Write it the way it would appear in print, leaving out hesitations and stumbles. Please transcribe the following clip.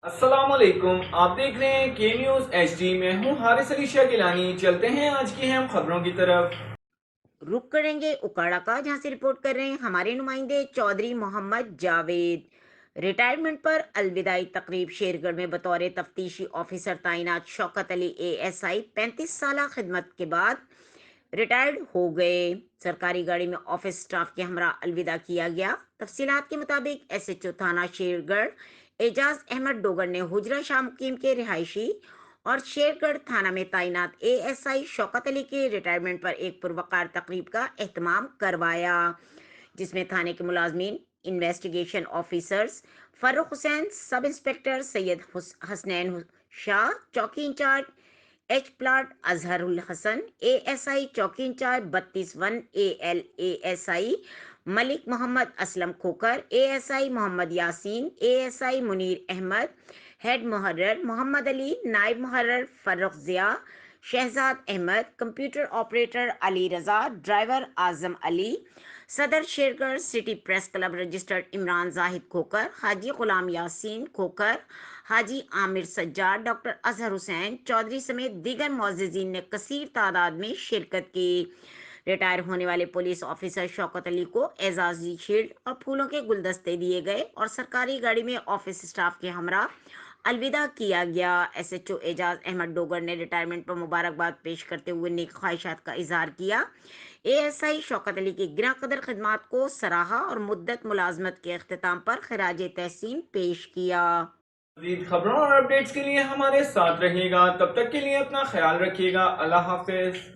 السلام علیکم، آپ دیکھ رہے ہیں کے نیوز ایچ ڈی۔ میں ہوں حارث علی شاہ گیلانی۔ چلتے ہیں آج کی اہم خبروں کی طرف۔ رک کریں گے اکاڑا کا، جہاں سے رپورٹ کر رہے ہیں ہمارے نمائندے چودھری محمد جاوید۔ ریٹائرمنٹ پر الوداعی تقریب شیرگڑھ میں بطور تفتیشی آفیسر تعینات شوکت علی اے ایس آئی 35 سالہ خدمت کے بعد ریٹائرڈ ہو گئے۔ سرکاری گاڑی میں آفس سٹاف کے ہمراہ الوداع کیا گیا۔ تفصیلات کے مطابق ایس ایچ او تھانہ شیرگڑھ اعجاز احمد ڈوگر نے حجرہ شاہ مقیم کے رہائشی اور شیرگڑھ تھانہ میں تعینات اے ایس آئی شوکت علی کے ریٹائرمنٹ پر ایک پروقار تقریب کا اہتمام کروایا، جس میں تھانے کے ملازمین، investigation officers Farrukh Hussain, sub inspector Syed Hasnain Shah, چوکی incharge H plot Azhar ul-Hassan, A S I چوکی incharge 32 A L A S I Malik Muhammad Aslam Khokhar, A S I Muhammad Yasin, A S I Munir Ahmed, head محرر محمد علی، نائب محرر Farrukh Zia, Shahzad Ahmed, computer operator Ali Raza, driver Azam Ali, صدر Shergarh city press club registered Imran Zahid Khokhar, حاجی غلام یاسین کھوکر، حاجی عامر سجاد، ڈاکٹر اظہر حسین چودھری سمیت دیگر معززین نے کثیر تعداد میں شرکت کی۔ ریٹائر ہونے والے پولیس آفیسر شوکت علی کو اعزازی شیلڈ اور پھولوں کے گلدستے دیے گئے اور سرکاری گاڑی میں آفس سٹاف کے ہمراہ الوداع کیا گیا۔ ایس ایچ او اعجاز احمد ڈوگر نے ریٹائرمنٹ پر مبارکباد پیش کرتے ہوئے نیک خواہشات کا اظہار کیا۔ اے ایس آئی شوکت علی کی گراں قدر خدمات کو سراہا اور مدت ملازمت کے اختتام پر خراج تحسین پیش کیا۔ مزید خبروں اور اپڈیٹس کے لیے ہمارے ساتھ رہیے گا۔ تب تک کے لیے اپنا خیال رکھیے گا۔ اللہ حافظ۔